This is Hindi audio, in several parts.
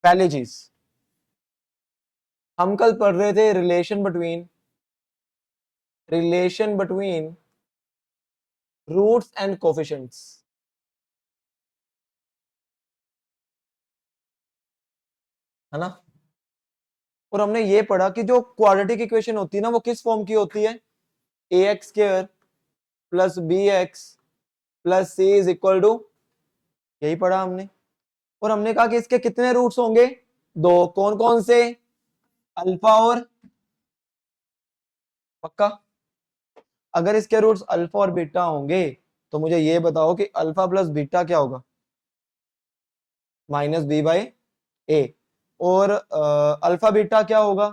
पहली चीज, हम कल पढ़ रहे थे relation between roots and coefficients, है ना। और हमने ये पढ़ा कि जो क्वाड्रेटिक इक्वेशन होती है ना, वो किस फॉर्म की होती है, A X square plus B x plus C is equal to, यही पढ़ा हमने। और हमने कहा कि इसके कितने रूट्स होंगे, दो। कौन कौन से, अल्फा और, पक्का। अगर इसके रूट्स अल्फा और बीटा होंगे तो मुझे ये बताओ कि अल्फा प्लस बीटा क्या होगा, माइनस बी बाई ए। और अल्फा बीटा क्या होगा,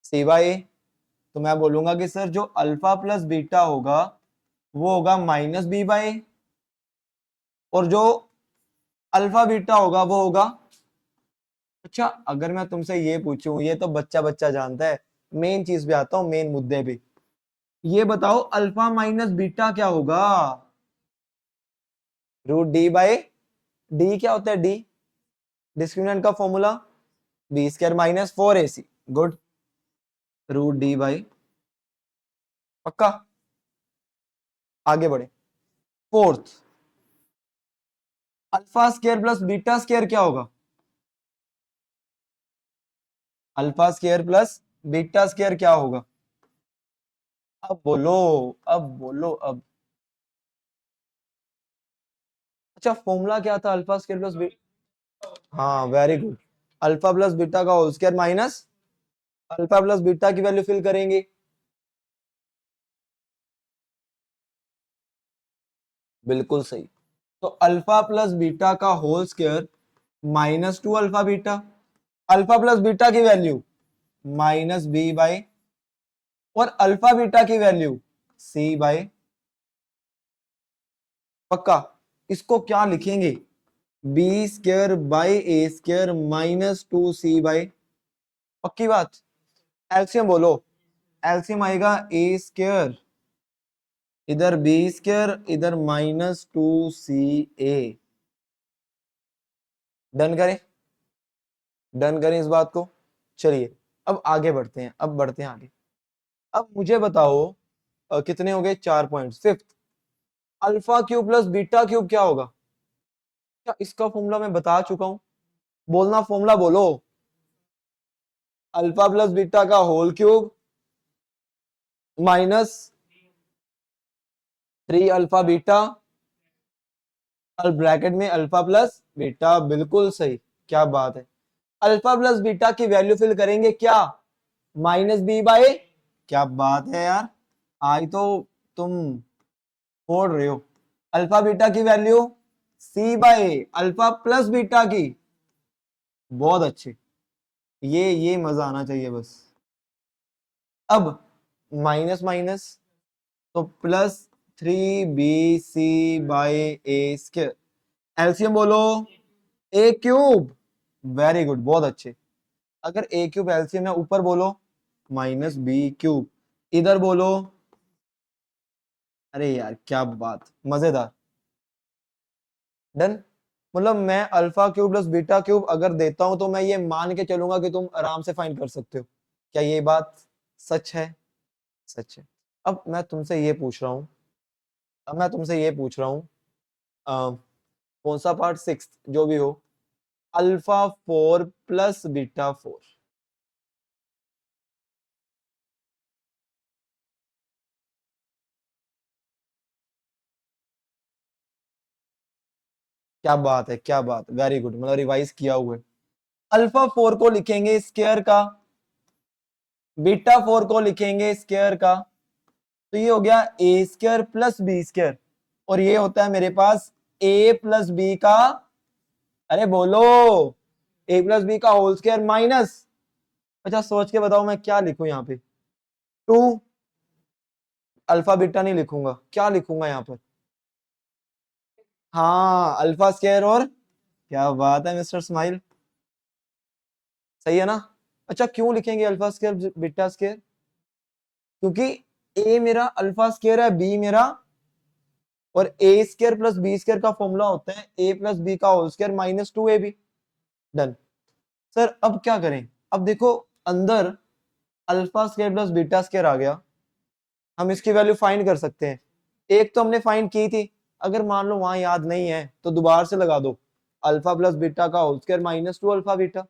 सी बाई ए। तो मैं बोलूंगा कि सर जो अल्फा प्लस बीटा होगा वो होगा माइनस बी बाई ए, और जो अल्फा बीटा होगा वो होगा। अच्छा, अगर मैं तुमसे ये पूछूं, ये तो बच्चा बच्चा जानता है, मेन चीज पे आता हूं, मेन मुद्दे पे। ये बताओ अल्फा माइनस बीटा क्या होगा, रूट डी बाई, डी क्या होता है, डी डिस्क्रिमिनेंट का formula, B square minus 4ac, good, root D by, पक्का। आगे बढ़े, fourth, alpha square plus beta square क्या होगा, alpha square plus beta square क्या होगा, अब बोलो, अब बोलो अब। अच्छा, फॉर्मूला क्या था अल्फा स्क्वायर प्लस बी, हाँ very good, alpha plus beta का whole square minus alpha plus beta की वैल्यू फिल करेंगे, बिल्कुल सही। तो अल्फा प्लस बीटा का whole square minus two alpha beta, alpha plus beta की वैल्यू माइनस बी बाई, और अल्फा बीटा की वैल्यू सी बाई, पक्का। इसको क्या लिखेंगे, B square by A square minus two C by, पक्की बात। एलसीएम बोलो, एलसीएम आएगा ए स्क्वायर, इधर बी स्क्वायर, इधर माइनस टू सी ए। डन करें, डन करें इस बात को। चलिए अब आगे बढ़ते हैं, अब बढ़ते हैं आगे। अब मुझे बताओ कितने हो गए, 4 point. Fifth, alpha cube plus beta cube क्या होगा, क्या इसका फॉर्मूला मैं बता चुका हूं, बोलना फॉर्मूला बोलो, अल्फा प्लस बीटा का whole cube minus 3 alpha beta, और ब्रैकेट में अल्फा प्लस बीटा, बिल्कुल सही, क्या बात है। अल्फा प्लस बीटा की वैल्यू फिल करेंगे क्या, माइनस बी बाई, क्या बात है यार, आज तो तुम फोड़ रहे हो। अल्फा बीटा की value C by alpha plus beta की, बहुत अच्छे, ये मजा आना चाहिए बस। अब माइनस माइनस, तो plus 3bc by A square, LCM बोलो, ए क्यूब, वेरी गुड, बहुत अच्छे। अगर ए क्यूब एलसीएम है, ऊपर बोलो माइनस बी क्यूब, इधर बोलो, अरे यार क्या बात, मजेदार। डन, मतलब मैं alpha cube plus beta cube अगर देता हूं तो मैं ये मान के चलूंगा कि तुम आराम से फाइंड कर सकते हो, क्या ये बात सच है, सच है। अब मैं तुमसे ये पूछ रहा हूं, अब मैं तुमसे ये पूछ रहा हूं, कौन सा पार्ट, सिक्स जो भी हो, अल्फा 4 प्लस बीटा 4, क्या बात है, क्या बात, वेरी गुड, मतलब रिवाइज किया हुआ है। अल्फा 4 को लिखेंगे स्क्वायर का, बीटा 4 को लिखेंगे स्क्वायर का, तो ये हो गया ए स्क्वायर प्लस बी स्क्वायर, और ये होता है मेरे पास ए प्लस बी का, अरे बोलो, ए प्लस बी का होल स्क्वायर माइनस, अच्छा सोच के बताओ मैं क्या लिखूं यहाँ पे, 2, अल्फा बीटा नहीं लिखूंगा, क्या लिखूंगा यहाँ पर, हाँ अल्फा स्क्वायर, और क्या बात है मिस्टर स्माइल, सही है ना। अच्छा क्यों लिखेंगे अल्फा स्क्वायर बीटा स्क्वायर, क्योंकि ए मेरा अल्फा स्क्वायर है, बी मेरा, और a square plus b square का फॉर्मूला होता है ए प्लस बी का whole square minus 2ab, done. Sir अब क्या करें? अब देखो अंदर alpha square plus beta square आ गया, हम इसकी वैल्यू फाइंड कर सकते हैं। एक तो हमने फाइंड की थी, अगर मान लो वहां याद नहीं है तो दोबारा से लगा दो, अल्फा प्लस बीटा का whole square minus 2 alpha beta,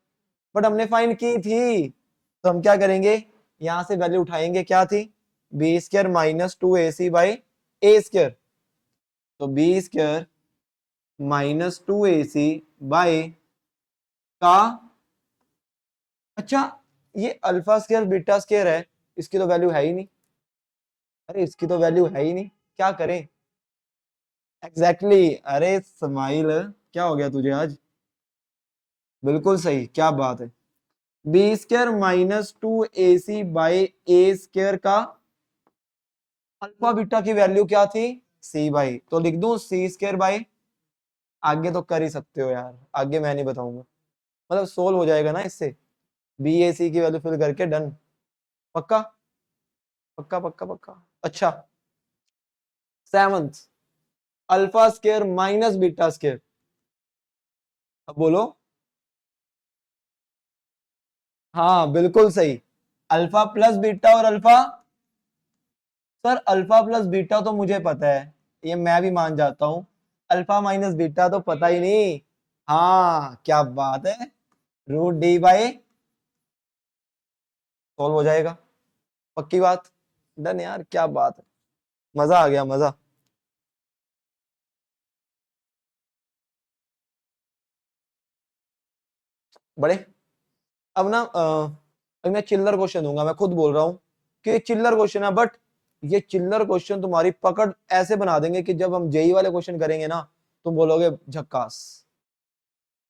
but हमने फाइंड की थी। तो हम क्या करेंगे, यहां से वैल्यू उठाएंगे, क्या थी, b square minus 2ac by A square. तो b square minus 2ac by का, अच्छा ये अल्फा स्क्वायर बीटा स्क्वायर है, इसकी तो वैल्यू है ही नहीं। अरे इसकी तो वैल्यू है ही नहीं, क्या करें? Exactly exactly. अरे स्माइल, क्या हो गया तुझे आज? बिल्कुल सही, क्या बात है। B square minus 2ac by A square का अल्फा बीटा की वैल्यू क्या थी, सी बाई, तो लिख दूं सी स्क्वायर बाई, आगे तो कर ही सकते हो यार, आगे मैं नहीं बताऊंगा, मतलब सोल्व हो जाएगा ना इससे, बी ए सी की वैल्यू फिल करके डन। पक्का पक्का पक्का पक्का। अच्छा, seventh, alpha square minus beta square, अब बोलो। हाँ बिल्कुल सही, अल्फा प्लस बीटा और alpha, sir alpha plus beta तो मुझे पता है, ये मैं भी मान जाता हूं, अल्फा माइनस बीटा तो पता ही नहीं। हाँ क्या बात है, रूट डी बाई, सॉल्व हो जाएगा, पक्की बात, डन यार, क्या बात है, मजा आ गया मजा। बड़े, अब ना अब मैं चिल्लर क्वेश्चन दूंगा, मैं खुद बोल रहा हूँ कि ये चिल्लर क्वेश्चन है, बट ये चिल्लर क्वेश्चन तुम्हारी पकड़ ऐसे बना देंगे कि जब हम जेई वाले क्वेश्चन करेंगे ना, तुम बोलोगे झक्कास।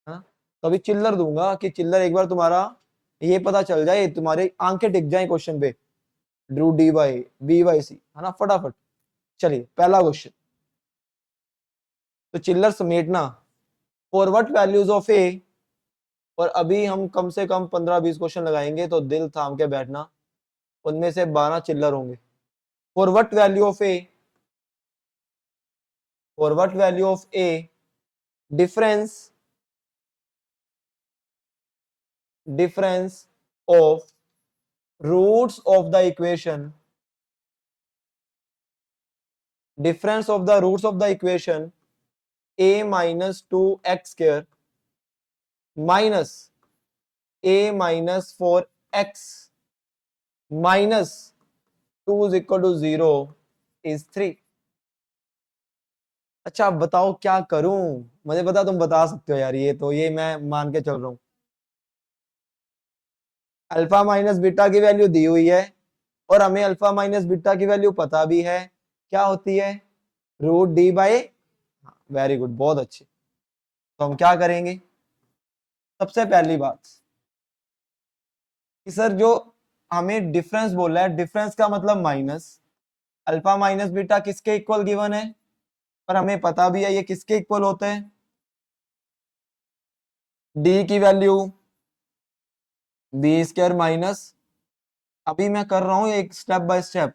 हाँ, तो अभी चिल्लर दूंगा कि चिल्लर एक बार तुम्हारा ये पता चल जाए, तुम्हारे आंखें टिक जाए क्वेश्चन पे, ड्रू d by b by c, है ना, फटाफट। चलिए पहला क्वेश्चन, तो चिल्लर समेटना, for what values of a, और अभी हम कम से कम 15-20 क्वेश्चन लगाएंगे, तो दिल थाम के बैठना, उनमें से 12 चिल्लर होंगे। For what value of A, for what value of A, difference, difference of roots of the equation, difference of the roots of the equation a minus 2x square minus a minus 4x minus 2 is equal to 0 is 3। अच्छा अब बताओ क्या करूं, मुझे पता तुम बता सकते हो यार, ये तो ये मैं मान के चल रहा हूं। अल्फा माइनस बीटा की वैल्यू दी हुई है, और हमें अल्फा माइनस बीटा की वैल्यू पता भी है, क्या होती है, root D by, very good, बहुत अच्छे। तो हम क्या करेंगे, सबसे पहली बात कि सर जो हमें डिफरेंस बोला है, डिफरेंस का मतलब माइनस, अल्फा माइनस बीटा किसके इक्वल गिवन है, पर हमें पता भी है ये किसके इक्वल होते हैं, डी की वैल्यू बी स्क्वायर माइनस, अभी मैं कर रहा हूं एक स्टेप बाय स्टेप,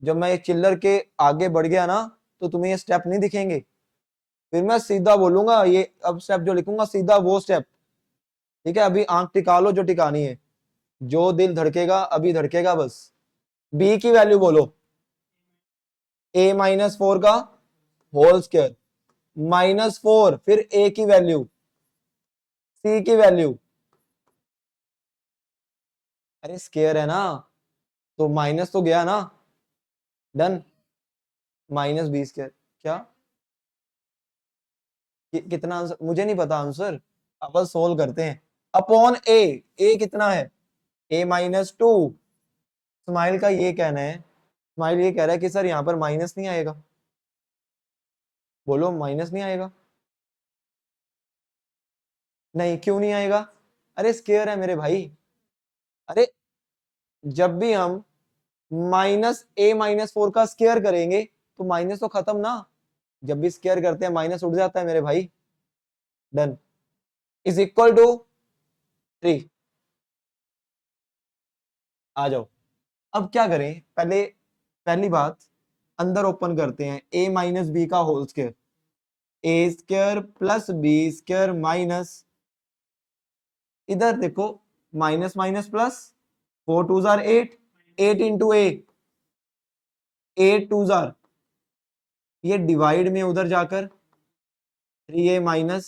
जब मैं एक चिल्लर के आगे बढ़ गया ना, तो तुम्हें ये स्टेप नहीं दिखेंगे, फिर मैं सीधा बोलूंगा, ये अब स्टेप जो लिखूंगा सीधा वो स्टेप, ठीक है, अभी आंख टिका लो जो टिकानी है, जो दिल धड़केगा अभी धड़केगा बस। बी की वैल्यू बोलो, ए माइनस 4 का होल स्क्वायर -4, फिर ए की वैल्यू, सी की वैल्यू, अरे स्क्वायर है ना, तो माइनस तो गया ना, डन, माइनस बी स्क्वायर, क्या कितना आंसर मुझे नहीं पता आंसर, अपन सोल्व करते हैं, अपॉन ए कितना है, ए माइनस 2, स्माइल का ये कहना है, स्माइल ये कह रहा है कि सर यहाँ पर माइनस नहीं आएगा, बोलो माइनस नहीं आएगा, नहीं क्यों नहीं आएगा, अरे स्क्वायर है मेरे भाई, अरे जब भी हम -a-4 का स्क्वायर करेंगे तो माइनस तो खत्म ना, जब भी स्क्वायर करते हैं माइनस उड़ जाता है मेरे भाई, डन, इज इक्वल टू 3। आ जाओ, अब क्या करें, पहले पहली बात अंदर ओपन करते हैं, a माइनस बी का whole square, a square plus b square minus इधर देखो माइनस माइनस प्लस, 4 2 जार 8, 8 इंटू 8 2 जार, ये डिवाइड में उधर जाकर 3a माइनस,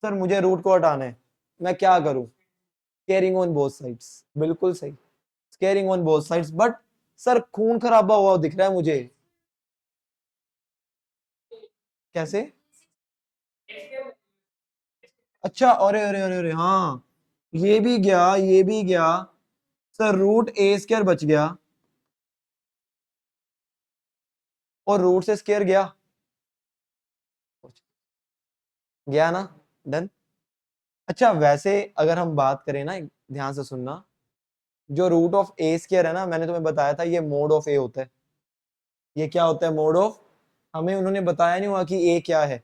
सर मुझे रूट को हटाना है, मैं क्या करूं? स्केयरिंग ऑन बोथ साइड्स, बिल्कुल सही, squaring on both sides. But sir खून खराबा हुआ दिख रहा है मुझे, कैसे? अच्छा, अरे अरे अरे अरे हाँ, ये भी गया, ये भी गया। सर रूट ए स्क्वायर बच गया और रूट से स्क्वायर गया, गया ना, डन। अच्छा वैसे अगर हम बात करें ना, ध्यान से सुनना, जो रूट ऑफ ए स्क्वायर है ना, मैंने तुम्हें बताया था ये मोड ऑफ ए होता है। ये क्या होता है? Mode of. हमें उन्होंने बताया नहीं हुआ कि ए क्या है।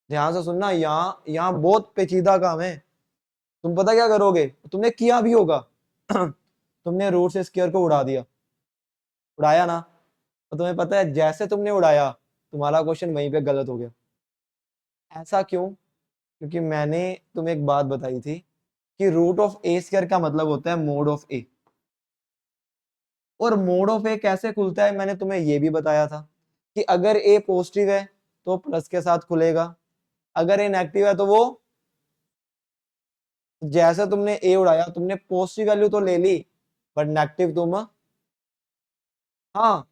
ध्यान से सुनना, यहाँ यहाँ बहुत पेचीदा काम है। तुम पता क्या करोगे, तुमने किया भी होगा तुमने रूट से स्क्वायर को उड़ा दिया, उड़ाया ना, तो तुम्हें पता है जैसे तुमने उड़ाया तुम्हारा क्वेश्चन वहीं पे गलत हो गया। ऐसा क्यों? क्योंकि मैंने तुम्हें एक बात बताई थी कि रूट ऑफ ए स्क्वायर का मतलब होता है मोड ऑफ ए, और मोड ऑफ ए कैसे खुलता है मैंने तुम्हें ये भी बताया था कि अगर ए पॉजिटिव है तो प्लस के साथ खुलेगा, अगर ए नेगेटिव है तो वो, जैसे तुमने ए उड़ाया तुमने पॉजिटिव वैल्यू तो ले ली बट नेगेटिव तुम, हाँ,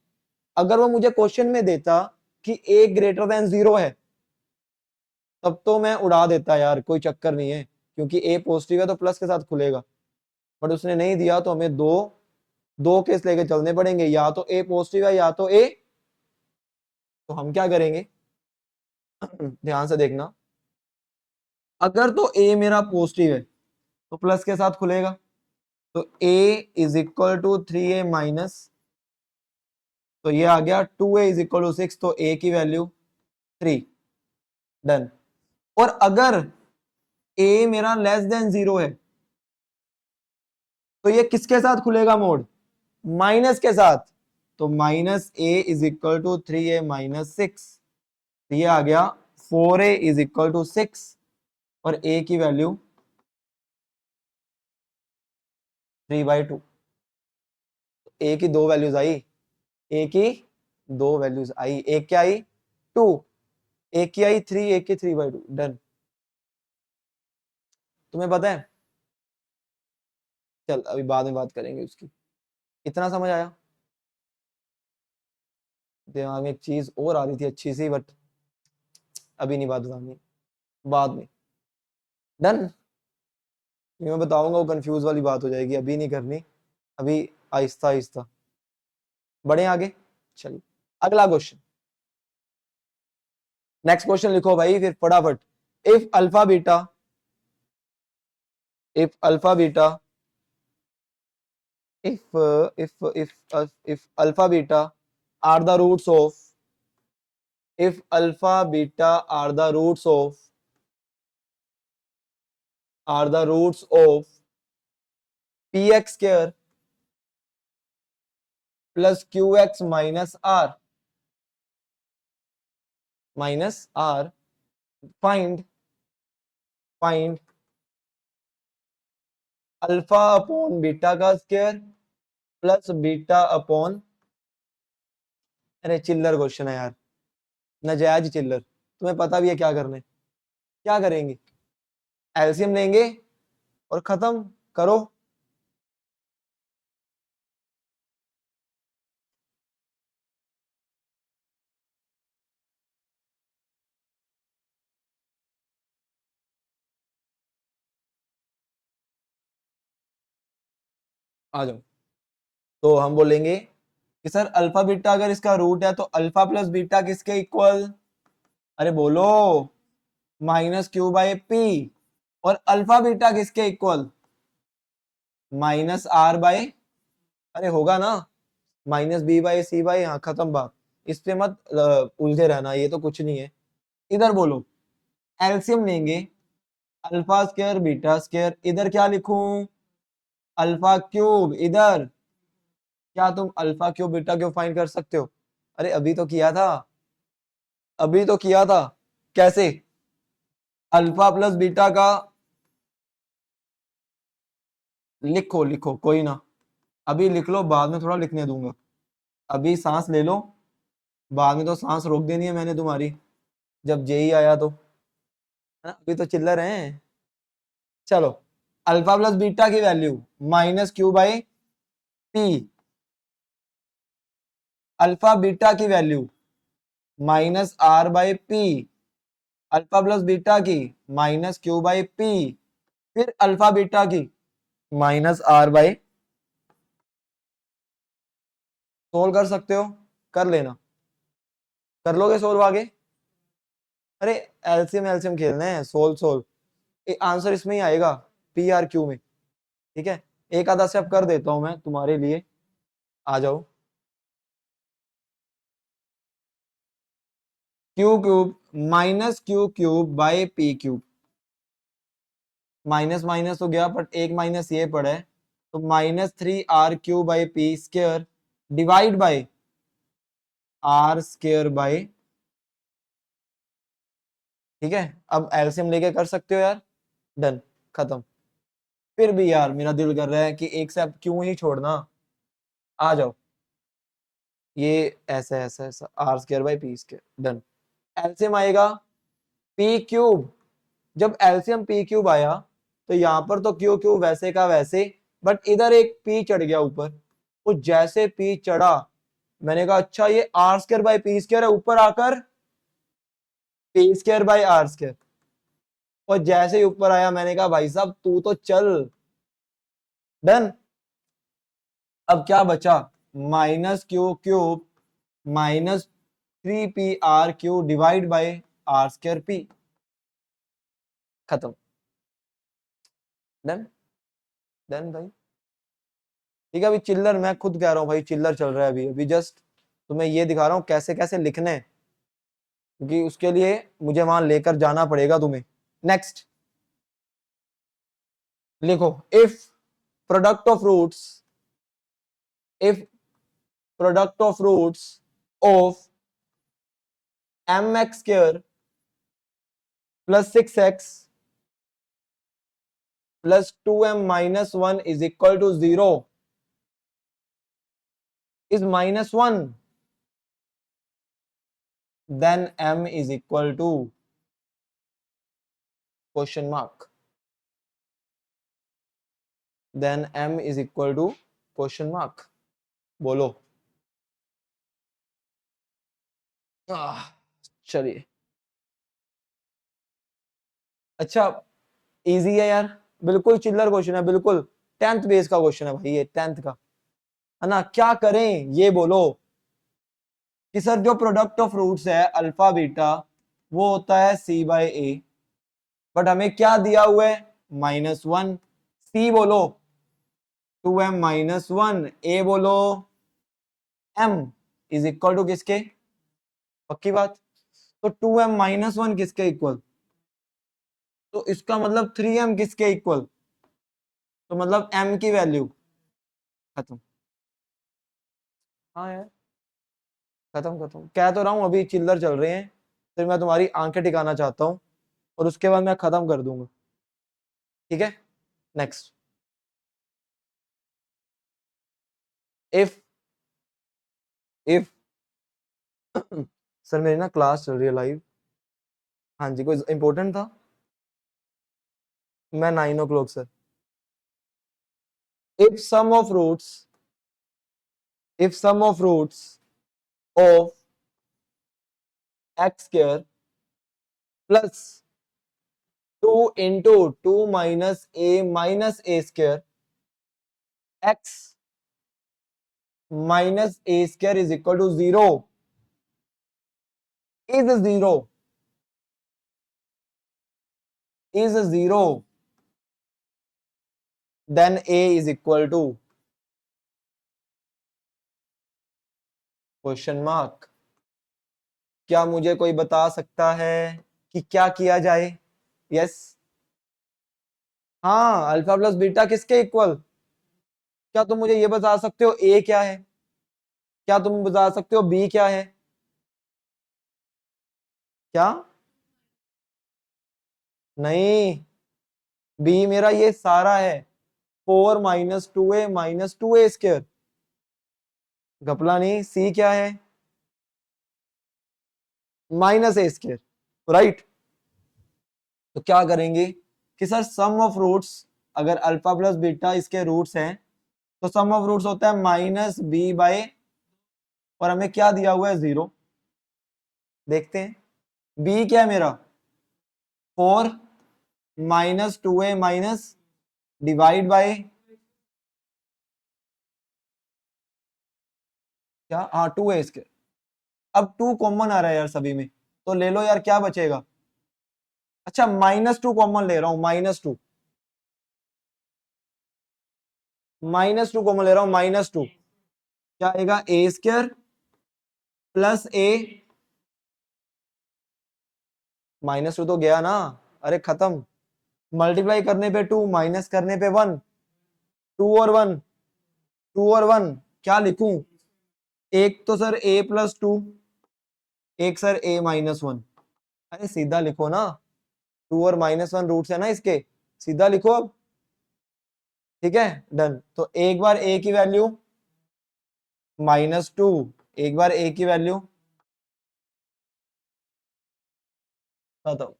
अगर वो मुझे क्वेश्चन में देता कि ए ग्रेटर देन 0 है तब तो मैं उड़ा देता यार, कोई चक्कर नहीं है, क्योंकि ए पॉजिटिव है तो प्लस के साथ खुलेगा। बट उसने नहीं दिया तो हमें दो दो केस लेके चलने पड़ेंगे, या तो ए पॉजिटिव है या तो ए, तो हम क्या करेंगे ध्यान से देखना, अगर तो ए मेरा पॉजिटिव है तो प्लस के साथ खुलेगा, तो a is equal to 3a minus, तो ये आ गया 2a इज इक्वल टू 6, तो a की वैल्यू 3, डन। और अगर a मेरा लेस देन 0 है तो ये किसके साथ खुलेगा मोड? माइनस के साथ, तो minus a is equal to 3a minus 6, ये आ गया 4a इज इक्वल टू 6, और a की वैल्यू 3/2। a की दो वैल्यूज आई, a की दो वैल्यूज आई, एक क्या आई 2, एक की आई 3, एक की 3/2, डन। तुम्हें पता है, चल अभी बाद में बात करेंगे उसकी, इतना समझ आया? दिमाग में एक चीज और आ रही थी अच्छी सी, बट अभी नहीं बात बतानी, बाद में, डन। मैं बताऊंगा वो कंफ्यूज वाली बात हो जाएगी, अभी नहीं करनी, अभी आहिस्ता आहिस्ता बढ़े आगे। चलिए अगला क्वेश्चन, नेक्स्ट क्वेश्चन लिखो भाई फिर फटाफट। If alpha beta, if alpha beta, if alpha beta are the roots of, if alpha beta are the roots of, are the roots of px square plus qx minus r, find alpha upon beta का स्क्वायर प्लस बीटा अपॉन, अरे चिल्लर क्वेश्चन है यार, नाजायज चिल्लर, तुम्हें पता भी है क्या करने, क्या करेंगे, एलसीएम लेंगे और खत्म करो। आ जाओ, तो हम बोलेंगे कि सर अल्फा बीटा अगर इसका रूट है तो अल्फा प्लस बीटा किसके इक्वल, अरे बोलो, माइनस क्यू बाई पी, और अल्फा बीटा किसके इक्वल, माइनस आर बाय, अरे होगा ना, minus B by C by, हाँ खत्म बात, इस पे मत उलझे रहना, ये तो कुछ नहीं है। इधर बोलो, एलसीएम लेंगे, अल्फा स्क्वायर बीटा स्क्वायर, इधर क्या लिखूं, अल्फा क्यूब, इधर क्या तुम alpha cube beta cube find कर सकते हो? अरे अभी तो किया था, अभी तो किया था, कैसे, अल्फा प्लस बीटा का लिखो लिखो, कोई ना, अभी लिख लो, बाद में थोड़ा लिखने दूंगा। अभी सांस ले लो, बाद में तो सांस रोक देनी है मैंने तुम्हारी, जब जेई आया तो, है ना? अभी तो चिल्लर हैं। चलो, अल्फा प्लस बीटा की value minus Q by p, alpha beta की value minus r by p, alpha plus beta की माइनस क्यू बाई पी, फिर अल्फा बीटा की माइनस आर बाई, सोल्व कर सकते हो, कर लेना, कर लोगे सोल्व आगे? अरे एलसीएम एलसीएम खेलना है, सोल्व सोल्व आंसर इसमें ही आएगा, पी आर क्यू में। ठीक है, एक आधा स्टेप कर देता हूं मैं तुम्हारे लिए, आ जाओ। Q cube minus Q cube by P cube, minus minus हो गया, बट एक माइनस ये पड़ा है, तो minus 3r³ by P square divide by R square by, ठीक है, अब एलसीएम लेके कर सकते हो यार, डन, खत्म। फिर भी यार मेरा दिल कर रहा है कि एक से अब क्यों ही छोड़ना, आ जाओ, ये ऐसा ऐसा ऐसा R square by P square, done. LCM आएगा पी क्यूब, जब एलसीएम पी क्यूब आया तो यहां पर तो क्यू क्यूब वैसे का वैसे, बट इधर एक पी चढ़ गया ऊपर, तो जैसे पी चढ़ा, मैंने कहा अच्छा ये R square by P square है, ऊपर आकर P square by R square, और जैसे ही ऊपर आया मैंने कहा भाई साहब तू तो चल, डन। अब क्या बचा, minus Q cube minus 3pr³ divide by R square P, खत्म, डन, डन भाई। ठीक है, अभी चिल्लर मैं खुद कह रहा हूँ भाई, चिल्लर चल रहा है अभी, अभी जस्ट तुम्हें ये दिखा रहा हूँ कैसे कैसे लिखने हैं, क्योंकि उसके लिए मुझे वहां लेकर जाना पड़ेगा तुम्हें। नेक्स्ट लिखो, if product of roots, if product of roots of mx² plus 6x plus 2m minus 1 is equal to 0 is minus 1, then m is equal to question mark, then m is equal to question mark, बोलो। चलिए, अच्छा, इजी है यार, बिल्कुल चिल्लर क्वेश्चन है, बिल्कुल 10th बेस का क्वेश्चन है भाई, ये 10th का है ना। क्या करें ये बोलो, कि सर जो प्रोडक्ट ऑफ रूट्स है अल्फा बीटा वो होता है सी बाई ए, बट हमें क्या दिया हुआ है, -1, सी बोलो 2m माइनस 1, ए बोलो m इज इक्वल टू किसके, पक्की बात, तो 2m माइनस 1 किसके इक्वल, तो इसका मतलब 3m किसके इक्वल, तो मतलब m की वैल्यू, खत्म। हाँ यार, खत्म खत्म, कह तो रहा हूं अभी चिल्लर चल रहे हैं, फिर मैं तुम्हारी आंखें टिकाना चाहता हूं, और उसके बाद मैं खत्म कर दूंगा। ठीक है, नेक्स्ट, इफ इफ सर मेरी ना क्लास चल रही है लाइव, हाँ जी, कोई इंपॉर्टेंट था, मैं 9 o'clock sir. If sum of roots, if sum of roots of x² plus 2 into 2 minus A square x minus A square is equal to 0 is 0, is 0, then a is equal to question mark. क्या मुझे कोई बता सकता है कि क्या किया जाए? यस, हाँ, अल्फा प्लस बीटा किसके इक्वल, क्या तुम मुझे ये बता सकते हो ए क्या है, क्या तुम बता सकते हो बी क्या है, क्या, नहीं, बी मेरा ये सारा है, 4 minus 2a minus 2a square, घपला नहीं, सी क्या है, माइनस ए स्क्वायर, राइट। तो क्या करेंगे कि सर सम ऑफ रूट्स, अगर अल्फा प्लस बीटा इसके रूट्स हैं तो सम ऑफ रूट्स होता है माइनस बी बाय, और हमें क्या दिया हुआ है, 0। देखते हैं बी क्या है मेरा, 4 minus 2a minus divide by क्या, हाँ 2a स्क्वायर। अब 2 कॉमन आ रहा है यार सभी में, तो ले लो यार, क्या बचेगा, अच्छा -2 कॉमन ले रहा हूं, -2, -2 कॉमन ले रहा हूं, -2 क्या आएगा, ए स्क्वायर प्लस ए, -2 तो गया ना, अरे खत्म, मल्टीप्लाई करने पे 2 माइनस करने पे 1, 2 और 1, 2 और 1, क्या लिखूं, एक तो सर a प्लस 2, एक सर a माइनस 1, अरे सीधा लिखो ना, 2 और -1 रूट्स है ना इसके, सीधा लिखो अब, ठीक है डन। तो एक बार a की वैल्यू -2, एक बार a की वैल्यू, खत्म,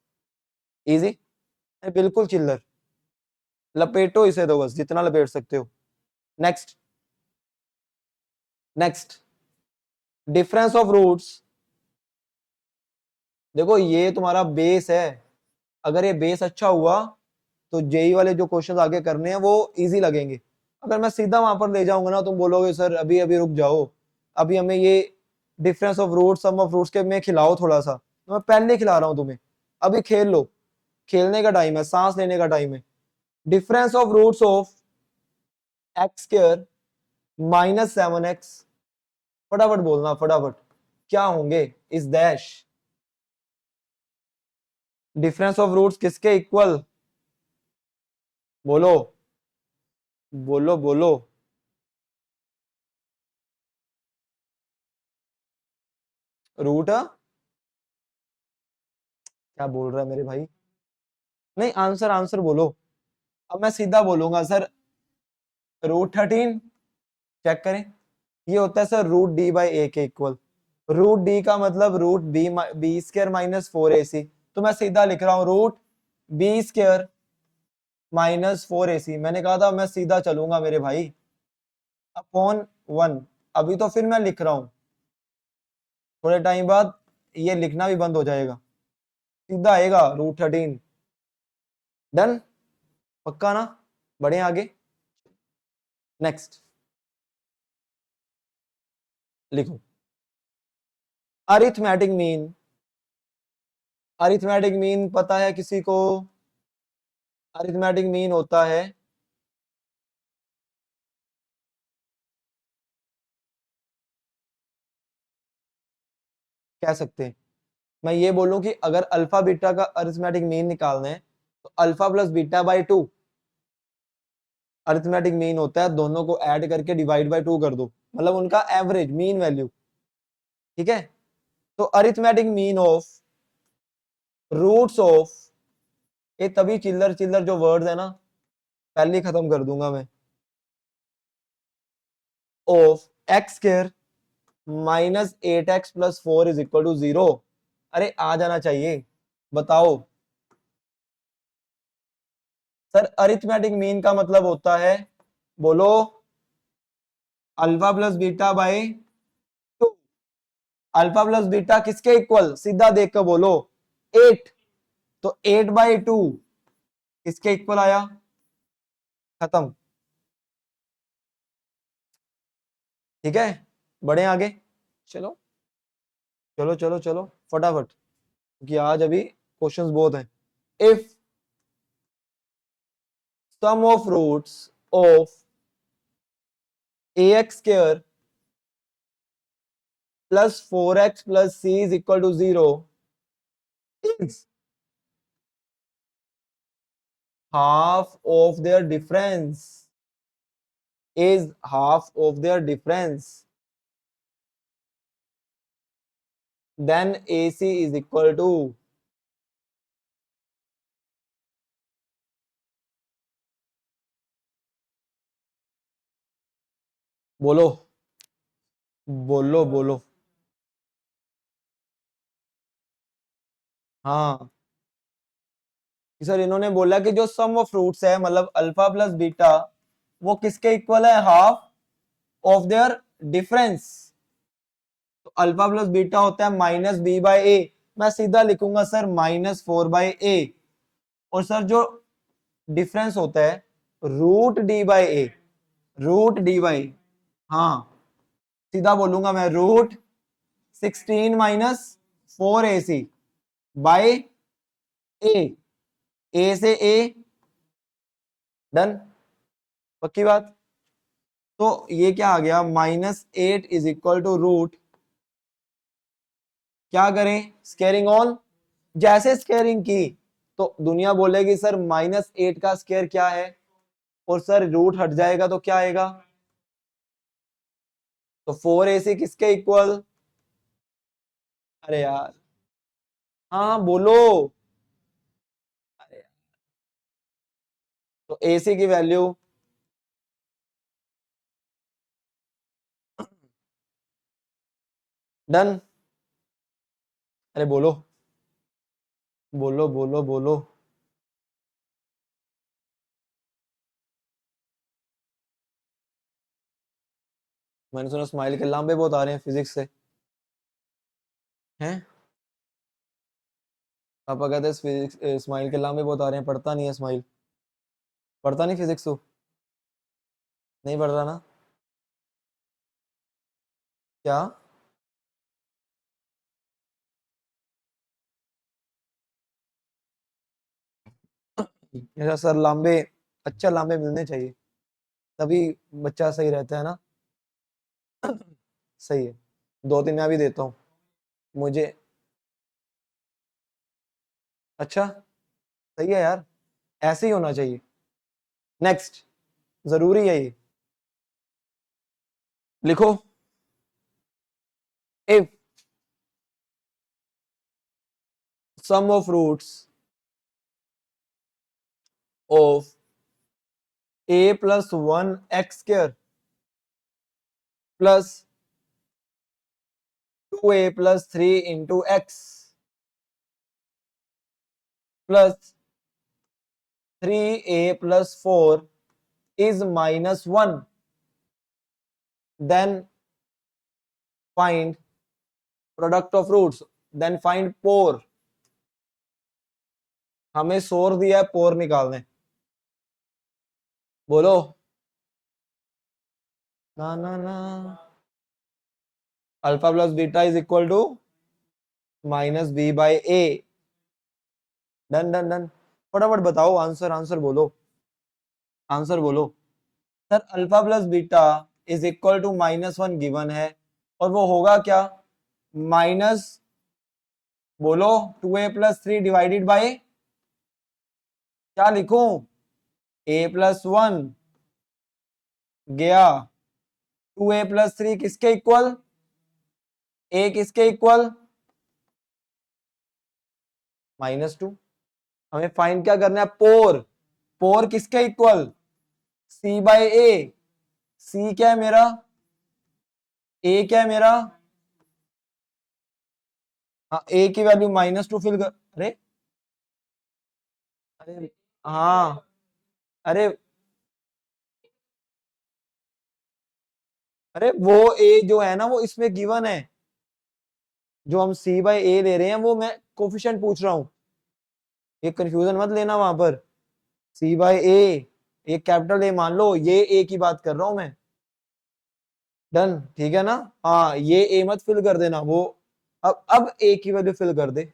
इजी, बिल्कुल चिल्लर, लपेटो इसे तो बस जितना लपेट सकते हो। Next, next difference of roots, देखो ये तुम्हारा बेस है, अगर ये बेस अच्छा हुआ तो जेई वाले जो क्वेश्चन आगे करने हैं वो इजी लगेंगे। अगर मैं सीधा वहां पर ले जाऊंगा ना, तुम बोलोगे सर अभी अभी रुक जाओ, अभी हमें ये difference of roots sum of roots के में खिलाओ थोड़ा सा, तो मैं पहले खिला रहा हूं तुम्हें, अभी खेल लो, खेलने का टाइम है, सांस लेने का टाइम है। Difference of roots of x square -7x, फटाफट बोलना फटाफट, क्या होंगे इस डैश, डिफरेंस ऑफ रूट्स किसके इक्वल, बोलो बोलो बोलो, रूट, क्या बोल रहा है मेरे भाई, नहीं आंसर आंसर बोलो, अब मैं सीधा बोलूंगा सर, √13, चेक करें, ये होता है सर √d/a के इक्वल, √d का मतलब √b² -4ac, तो मैं सीधा लिख रहा हूं √b² -4ac, मैंने कहा था मैं सीधा चलूंगा मेरे भाई, अपॉन 1, अभी तो फिर मैं लिख रहा हूं, थोड़े टाइम बाद ये लिखना भी बंद हो जाएगा, सीधा आएगा √13, डन, पक्का ना, बढ़े आगे, नेक्स्ट लिखो, अरिथमेटिक मीन, अरिथमेटिक मीन पता है किसी को, अरिथमेटिक मीन होता है, कह सकते हैं, मैं ये बोलूं कि अगर अल्फा बीटा का अरिथमेटिक मीन निकालना है तो alpha plus beta by 2 arithmetic mean होता है, दोनों को ऐड करके डिवाइड बाई 2 कर दो, मतलब उनका एवरेज मीन वैल्यू, ठीक है। तो arithmetic mean of roots of, ये तभी चिल्लर चिल्लर जो वर्ड्स है ना पहले ही खत्म कर दूंगा मैं, ऑफ एक्स स्क्वायर -8x + 4 = 0, अरे आ जाना चाहिए, बताओ सर, अरिथमेटिक मीन का मतलब होता है, बोलो, alpha plus beta by 2, alpha plus beta किसके इक्वल, सीधा देख कर बोलो, 8, तो 8/2 किसके इक्वल आया, खत्म, ठीक है, बढ़े आगे, चलो चलो चलो चलो फटाफट, क्योंकि आज अभी क्वेश्चंस बहुत हैं। If sum of roots of ax² + 4x + c = 0 is half of their difference, is half of their difference, then AC is equal to, बोलो बोलो बोलो। हाँ सर, इन्होंने बोला कि जो सम ऑफ फ्रूट्स है मतलब अल्फा प्लस बीटा, वो किसके इक्वल है? Half of their difference. तो अल्फा प्लस बीटा होता है माइनस बी बाय ए। मैं सीधा लिखूंगा सर माइनस 4/a। और सर जो डिफरेंस होता है root D by A, root D by, हाँ सीधा बोलूंगा मैं रूट 16 - 4ac बाय ए। ए से ए, डन, पक्की बात। तो ये क्या आ गया? -8 इज इक्वल टू रूट, क्या करें? Squaring on. जैसे स्केयरिंग की तो दुनिया बोलेगी सर -8 का स्केयर क्या है, और सर रूट हट जाएगा तो क्या आएगा? तो 4ac किसके इक्वल? अरे यार, हाँ बोलो। अरे तो ac की वैल्यू डन। अरे बोलो बोलो बोलो बोलो। मैंने सुना स्माइल के लांबे बहुत आ रहे हैं फिजिक्स से, हैं? पापा कहते हैं फिजिक्स स्माइल के लांबे बहुत आ रहे हैं, पढ़ता नहीं है स्माइल, पढ़ता नहीं फिजिक्स तो, नहीं पढ़ रहा ना? क्या? ऐसा सर लांबे, अच्छा लांबे मिलने चाहिए, तभी बच्चा सही रहता है ना। सही है, 2-3 मैं भी देता हूँ मुझे। अच्छा, सही है यार, ऐसे ही होना चाहिए। नेक्स्ट, जरूरी है ये, लिखो। If sum of roots of a+1 x² plus 2a+3 × x plus 3a+4 is -1, then find product of roots, then find पोर। हमें सोर दिया है, पोर निकालने, बोलो। ना ना ना, alpha plus beta is equal to -b/a। Done done done, फटाफट बताओ आंसर, आंसर बोलो, आंसर बोलो। Sir alpha plus beta is equal to -1 given है, और वो होगा क्या? माइनस, बोलो, 2a+3 डिवाइडेड बाय, क्या लिखूं? a+1 गया, 2a+3 किसके इक्वल? a किसके इक्वल? -2। हमें फाइंड क्या करना है? पोर। पोर किसके इक्वल? c/a। c क्या है मेरा? a क्या है मेरा? हाँ, a की वैल्यू -2 फिल कर, अरे अरे हाँ, अरे अरे वो a जो है ना वो इसमें गिवन है, जो हम c/a ले रहे हैं वो मैं कोफिशिएंट पूछ रहा हूँ, ये कंफ्यूजन मत लेना वहां पर। c/a, एक कैपिटल ए मान लो, ये a की बात कर रहा हूं मैं। डन, ठीक है ना? हाँ, ये ए मत फिल कर देना वो, अब ए की वैल्यू फिल कर दे।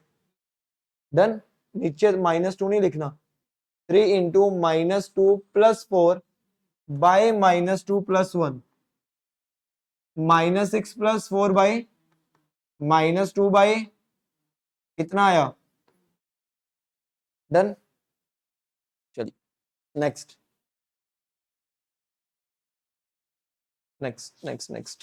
डन, नीचे -2 नहीं लिखना। 3 × -2 + 4 बाय -2 + 1, -6 + 4 बाय -2 बाय कितना आया? डन, चलिए नेक्स्ट नेक्स्ट नेक्स्ट नेक्स्ट।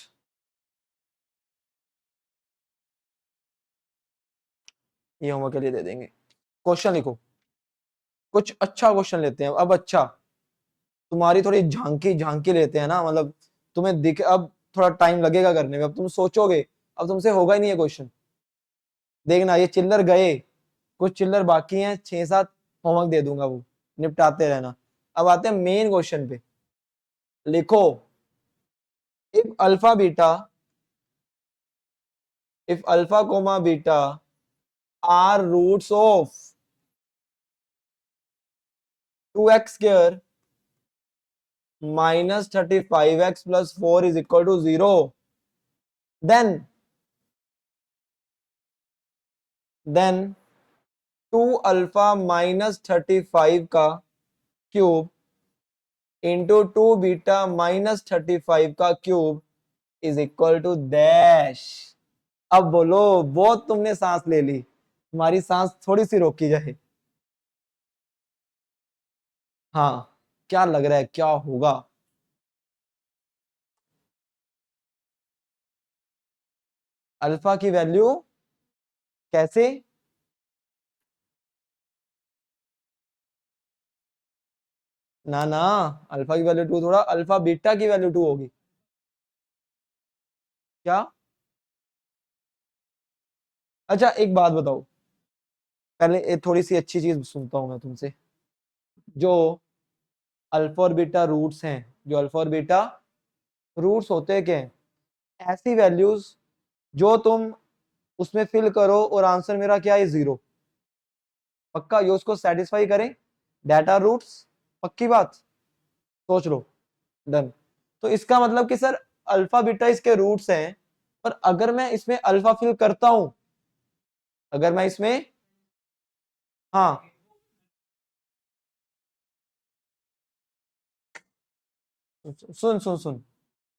ये होमवर्क के लिए दे देंगे। क्वेश्चन लिखो, कुछ अच्छा क्वेश्चन लेते हैं अब। अच्छा, तुम्हारी थोड़ी झांकी झांकी लेते हैं ना, मतलब तुम्हें दिख, अब थोड़ा टाइम लगेगा करने में, अब तुम सोचोगे, अब तुमसे होगा ही नहीं है क्वेश्चन। देखना ये चिल्लर गए, कुछ चिल्लर बाकी हैं, 6-7 होमवर्क दे दूंगा, वो निपटाते रहना। अब आते हैं मेन क्वेश्चन पे। लिखो, if alpha beta, if alpha comma beta are roots of 2x² minus 35x plus 4 is equal to 0, then 2 alpha minus 35 का क्यूब इंटू 2 बीटा माइनस 35 का cube is equal to dash. अब बोलो, बहुत तुमने सांस ले ली, तुम्हारी सांस थोड़ी सी रोकी जाए। हाँ, क्या लग रहा है क्या होगा? अल्फा की वैल्यू कैसे? ना ना, अल्फा की वैल्यू 2 थोड़ा, अल्फा बीटा की वैल्यू 2 होगी। क्या? अच्छा एक बात बताओ, पहले एक थोड़ी सी अच्छी चीज सुनता हूं मैं तुमसे। जो अल्फा और बीटा रूट्स हैं, जो अल्फा और बीटा रूट्स होते हैं, क्या हैं? ऐसी वैल्यूज जो तुम उसमें फिल करो और आंसर मेरा क्या है? 0। पक्का ये उसको सेटिस्फाई करें, डाटा रूट्स? पक्की बात, सोच लो। डन। तो इसका मतलब कि सर अल्फा बीटा इसके रूट्स हैं, पर अगर मैं इसमें अल्फा फिल करता हूं, अगर मैं इसमें, हाँ, सुन सुन सुन,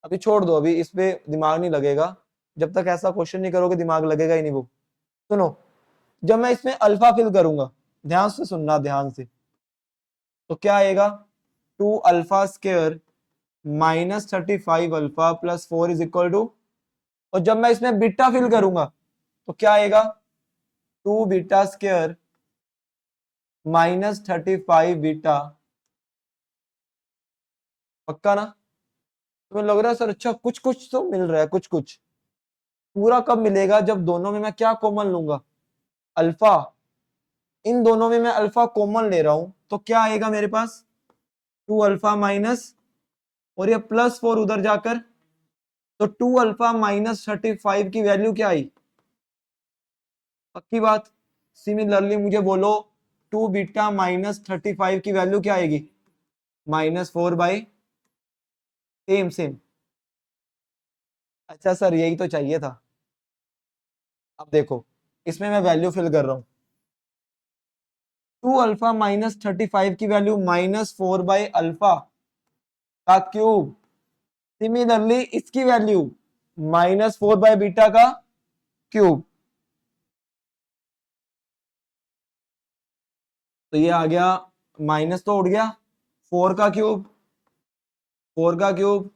अभी छोड़ दो, अभी इस पे दिमाग नहीं लगेगा, जब तक ऐसा क्वेश्चन नहीं करोगे दिमाग लगेगा ही नहीं वो। सुनो, जब मैं इसमें अल्फा फिल करूंगा, ध्यान से सुनना, ध्यान से, तो क्या आएगा? 2 alpha square minus 35 alpha plus 4 is equal to, और जब मैं इसमें बीटा फिल करूंगा तो क्या आएगा? 2 बीटा स्क्वायर माइनस 35 बीटा। पक्का ना? तुम्हें लग रहा है सर अच्छा कुछ कुछ तो मिल रहा है, कुछ कुछ, पूरा कब मिलेगा? जब दोनों में मैं क्या कॉमन लूंगा? अल्फा। इन दोनों में मैं अल्फा कॉमन ले रहा हूं, तो क्या आएगा मेरे पास? 2 अल्फा माइनस, और ये +4 उधर जाकर, तो 2 अल्फा माइनस 35 की वैल्यू क्या आई? पक्की बात। सिमिलरली मुझे बोलो, 2 बीटा माइनस 35 की वैल्यू क्या आएगी? -4/, सेम सेम। अच्छा सर यही तो चाहिए था। अब देखो, इसमें मैं वैल्यू फिल कर रहा हूं, 2 अल्फा माइनस 35 की वैल्यू -4/अल्फा का क्यूब, सिमिलरली इसकी वैल्यू -4/बीटा का क्यूब। तो ये आ गया, माइनस तो उड़ गया, 4 का क्यूब, 4 का क्यूब,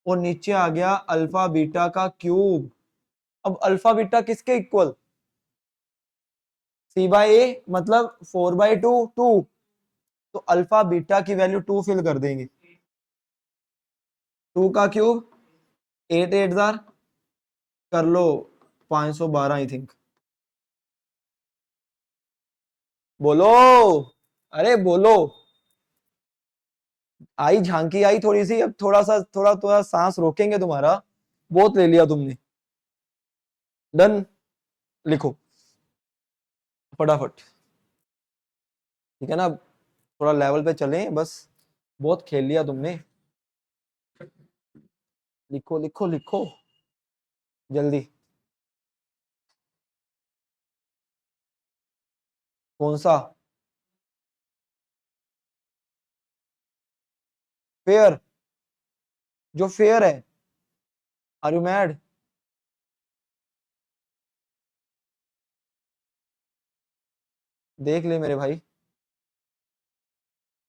और नीचे आ गया अल्फा बीटा का क्यूब। अब अल्फा बीटा किसके इक्वल? C/A, मतलब 4/2, 2। तो अल्फा बीटा की वैल्यू 2 फिल कर देंगे। 2 का क्यूब, 8 8 जार, कर लो 512 आई थिंक। बोलो, अरे बोलो। आई झांकी आई थोड़ी सी, अब थोड़ा सा, थोड़ा थोड़ा सांस रोकेंगे तुम्हारा, बहुत ले लिया तुमने। डन। लिखो फटाफट, ठीक है ना? थोड़ा लेवल पे चलें बस, बहुत खेल लिया तुमने। लिखो लिखो लिखो, जल्दी। कौन सा? फेयर? जो फेयर है? Are you mad? देख ले मेरे भाई,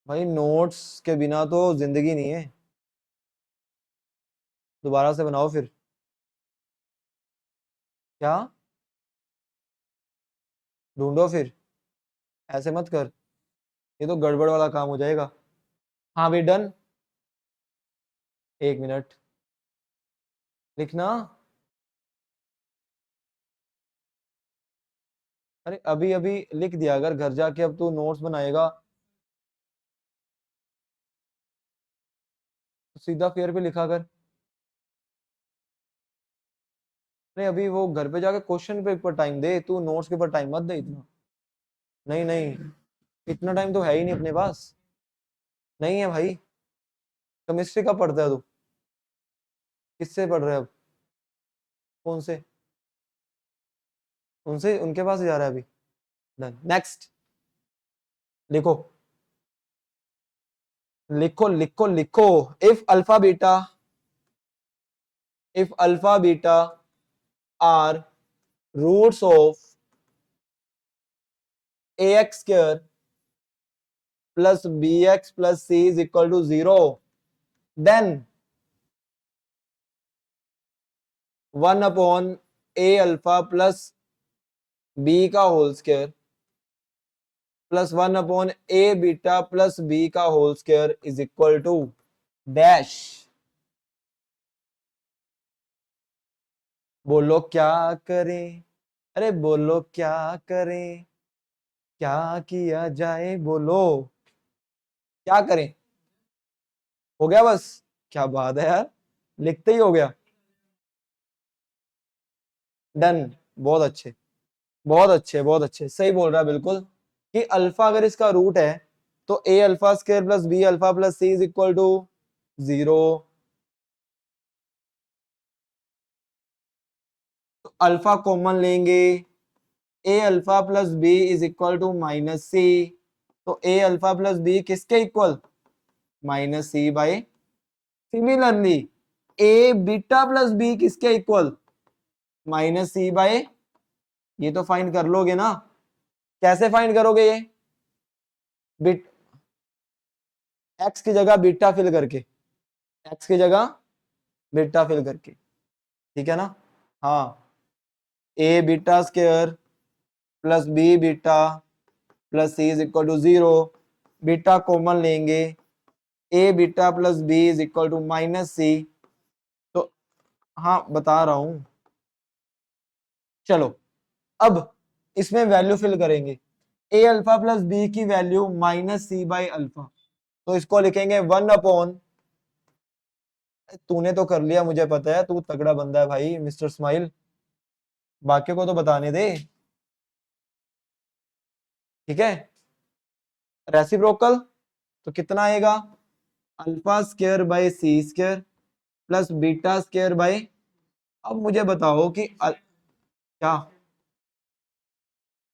भाई नोट्स के बिना तो जिंदगी नहीं है। दोबारा से बनाओ फिर। क्या? ढूंढो फिर, ऐसे मत कर, ये तो गड़बड़ वाला काम हो जाएगा। हाँ भाई डन। 1 मिनट। लिखना। अरे अभी अभी लिख दिया, अगर घर जाके अब तू नोट्स बनाएगा तो सीधा फेयर पे लिखा कर। नहीं अभी वो घर पे जाके क्वेश्चन पे ऊपर टाइम दे, तू नोट्स के ऊपर टाइम मत दे इतना। नहीं नहीं, इतना टाइम तो है ही नहीं अपने पास। नहीं है भाई। केमिस्ट्री का पढ़ता है तू? किससे पढ़ रहा है अब? कौन से? उनसे, उनके पास ही जा रहा है अभी? Done, next. लिखो लिखो लिखो लिखो। If alpha beta, if alpha beta are roots of a x square plus B x plus C is equal to 0, then 1 upon a alpha plus b का whole square plus 1 upon a beta plus b का whole square is equal to dash. बोलो क्या करें? अरे बोलो क्या करें, क्या किया जाए बोलो, क्या करें? हो गया बस? क्या बात है यार, लिखते ही हो गया। डन, बहुत अच्छे बहुत अच्छे बहुत अच्छे, सही बोल रहा है बिल्कुल। कि अल्फा अगर इसका रूट है तो a alpha square plus b alpha plus C is equal to 0। तो अल्फा कॉमन लेंगे, a alpha plus b is equal to minus c. तो ए अल्फा प्लस बी किसके equal? Minus c by. Similarly a beta plus b किसके इक्वल? Minus c by. ये तो फाइंड कर लोगे ना? कैसे फाइंड करोगे ये? बिट एक्स की जगह बीटा फिल करके, एक्स की जगह बीटा फिल करके, ठीक है ना? हाँ, a beta square plus b beta plus C is equal to 0। Beta common लेंगे, a beta plus b is equal to minus c. तो हाँ बता रहा हूं, चलो अब इसमें वैल्यू फिल करेंगे। ए अल्फा प्लस बी की value minus c by alpha, तो इसको लिखेंगे 1 अपॉन, तूने तो कर लिया मुझे पता है, तू तगड़ा बंदा है भाई मिस्टर स्माइल, बाकी को तो बताने दे। ठीक है, रेसिप्रोकल तो कितना आएगा? Alpha square by c square plus beta square by. अब मुझे बताओ कि क्या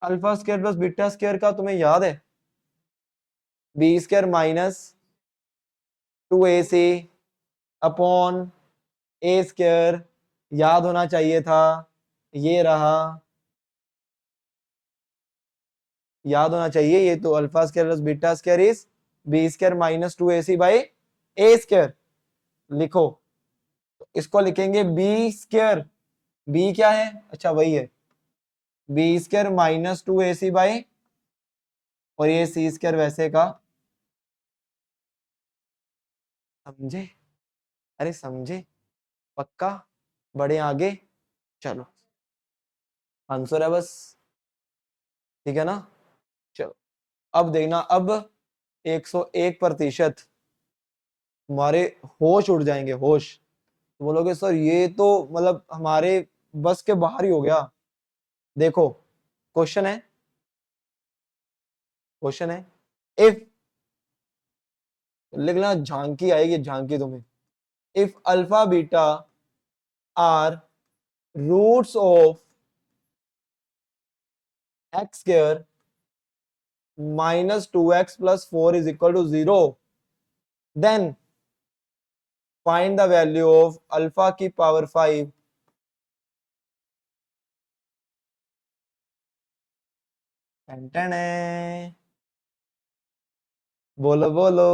alpha square plus beta square का तुम्हें याद है? B square minus 2ac upon a square, याद होना चाहिए था, ये रहा, याद होना चाहिए। ये तो alpha square plus beta square is b square minus 2ac by A square. लिखो, इसको लिखेंगे बी स्क्वायर, बी क्या है? अच्छा वही है, B square minus 2ac by, और ये सी स्क्वायर वैसे का, समझे? अरे समझे, पक्का, बड़े आगे, चलो आंसर है बस, ठीक है ना? चलो अब देखना, अब 101% तुम्हारे होश उड़ जाएंगे, होश। तो बोलोगे सर ये तो मतलब हमारे बस के बाहर ही हो गया। देखो क्वेश्चन है, क्वेश्चन है, इफ, लिखना, झांकी आएगी झांकी तुम्हें। If alpha beta are roots of x square minus 2x plus 4 is equal to 0, then find the value of alpha की पावर 5। बोलो बोलो,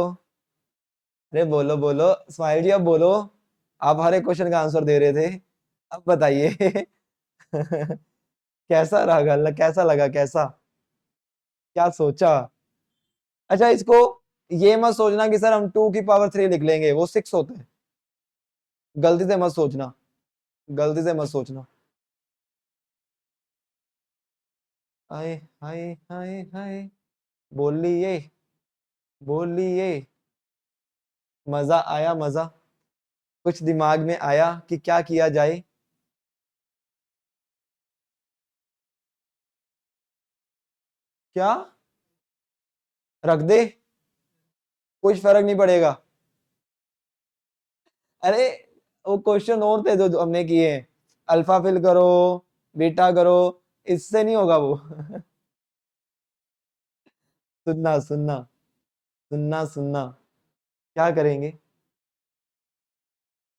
अरे बोलो बोलो, स्माइल जी अब बोलो, आप हर एक क्वेश्चन का आंसर दे रहे थे, अब बताइए। कैसा रहा गल, कैसा लगा, कैसा, क्या सोचा? अच्छा इसको ये मत सोचना कि सर हम 2 की पावर 3 लिख लेंगे, वो 6 होता है, गलती से मत सोचना। गलती से मत सोचना। हाय हाय हाय हाय, बोलिए बोलिए। मजा आया मजा? कुछ दिमाग में आया कि क्या किया जाए? क्या रख दे? कुछ फर्क नहीं पड़ेगा। अरे वो क्वेश्चन और थे जो हमने किए हैं, अल्फा फिल करो, बीटा करो, इससे नहीं होगा वो। सुनना सुनना सुनना सुनना, क्या करेंगे?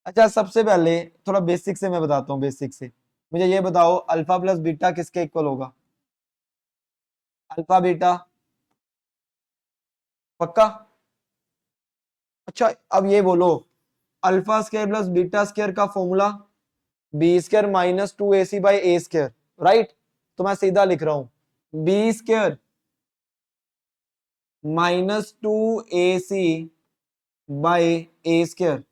अच्छा सबसे पहले थोड़ा बेसिक से मैं बताता हूँ, बेसिक से मुझे ये बताओ, अल्फा प्लस बीटा किसके इक्वल होगा? अल्फा बीटा, पक्का? अच्छा अब ये बोलो, alpha square plus beta square का formula B square minus 2ac by A square, right? तो मैं सीधा लिख रहा हूं, b square minus 2ac by A square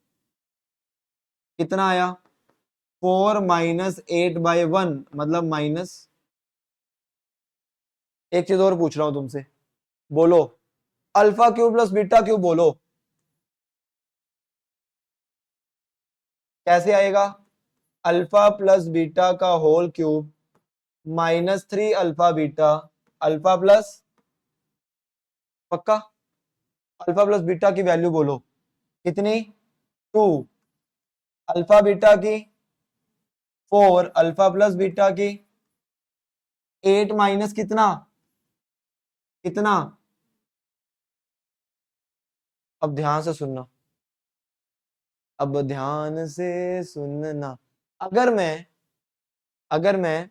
कितना आया? 4 - 8/1, मतलब माइनस। एक चीज और पूछ रहा हूं तुमसे, बोलो, alpha cube plus beta cube बोलो, कैसे आएगा? अल्फा प्लस बीटा का whole cube -3 alpha beta, alpha plus, पक्का? अल्फा प्लस बीटा की वैल्यू बोलो, कितनी? 2, अल्फा बीटा की 4, अल्फा प्लस बीटा की 8 माइनस कितना? कितना? अब ध्यान से सुनना, अब ध्यान से सुनना। अगर मैं अगर मैं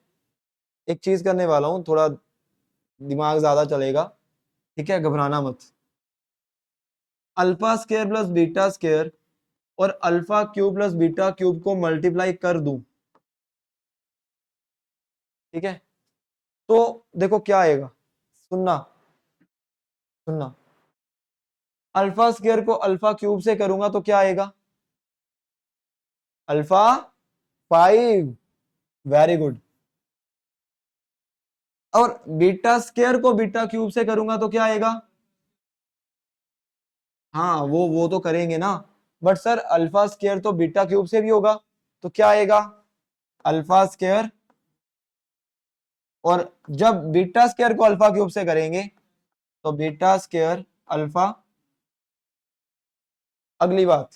एक चीज करने वाला हूं, थोड़ा दिमाग ज्यादा चलेगा, ठीक है, घबराना मत। Alpha square plus beta square और alpha cube plus beta cube को मल्टीप्लाई कर दूं, ठीक है, तो देखो क्या आएगा, सुनना सुनना। अल्फा स्क्वायर को अल्फा क्यूब से करूंगा तो क्या आएगा? Alpha 5, very good. और बीटा स्क्वायर को बीटा क्यूब से करूंगा तो क्या आएगा? हाँ वो तो करेंगे ना, बट सर अल्फा स्क्वायर तो बीटा क्यूब से भी होगा, तो क्या आएगा? अल्फा स्क्वायर, और जब बीटा स्क्वायर को अल्फा क्यूब से करेंगे तो बीटा स्क्वायर अल्फा। अगली बात,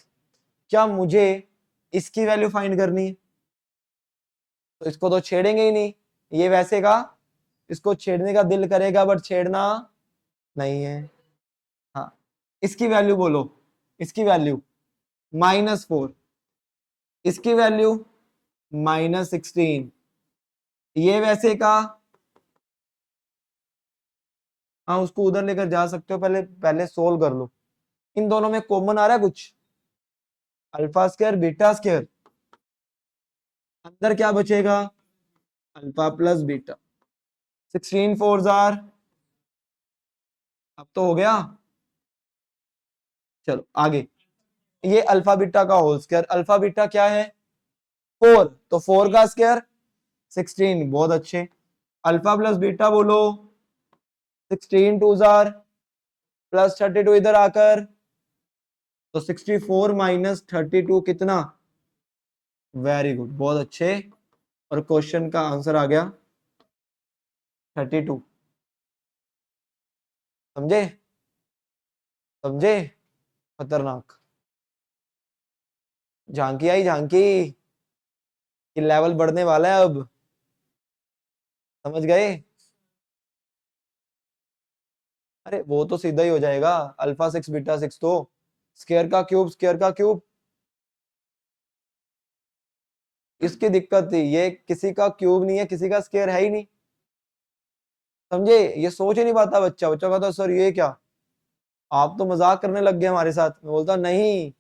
क्या मुझे इसकी वैल्यू फाइंड करनी है? तो इसको तो छेड़ेंगे ही नहीं, ये वैसे का, इसको छेड़ने का दिल करेगा बट छेड़ना नहीं है। हाँ, इसकी वैल्यू बोलो, इसकी वैल्यू -4, इसकी वैल्यू -16, ये वैसे का। हाँ उसको उधर लेकर जा सकते हो, पहले पहले सोल्व कर लो। इन दोनों में कॉमन आ रहा है कुछ? अल्फा स्क्वायर बीटा स्क्वायर, अंदर क्या बचेगा? Alpha plus beta. 16 4 जार, अब तो हो गया। चलो आगे, ये अल्फा बीटा का होल स्क्वायर, अल्फा बीटा क्या है? 4, तो 4 का स्क्वायर 16, बहुत अच्छे। अल्फा प्लस बीटा बोलो, 16 2 जार प्लस 32 इधर आकर, तो 64 - 32 कितना? वेरी गुड, बहुत अच्छे। और क्वेश्चन का आंसर आ गया 32। समझे? समझे? खतरनाक। झांकी आई झांकी, कि लेवल बढ़ने वाला है अब, समझ गए? अरे वो तो सीधा ही हो जाएगा, अल्फा 6 बीटा 6 तो स्क्वायर का क्यूब, स्क्वायर का क्यूब। इसकी दिक्कत थी, ये किसी का क्यूब नहीं है, किसी का स्क्वायर है ही नहीं। समझे? ये सोच ही नहीं पाता बच्चा, बच्चा कहता सर ये क्या, आप तो मजाक करने लग गए हमारे साथ। मैं बोलता नहीं,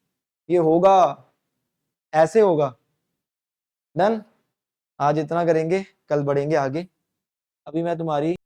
ये होगा, ऐसे होगा। डन। आज इतना करेंगे, कल बढ़ेंगे आगे। अभी मैं तुम्हारी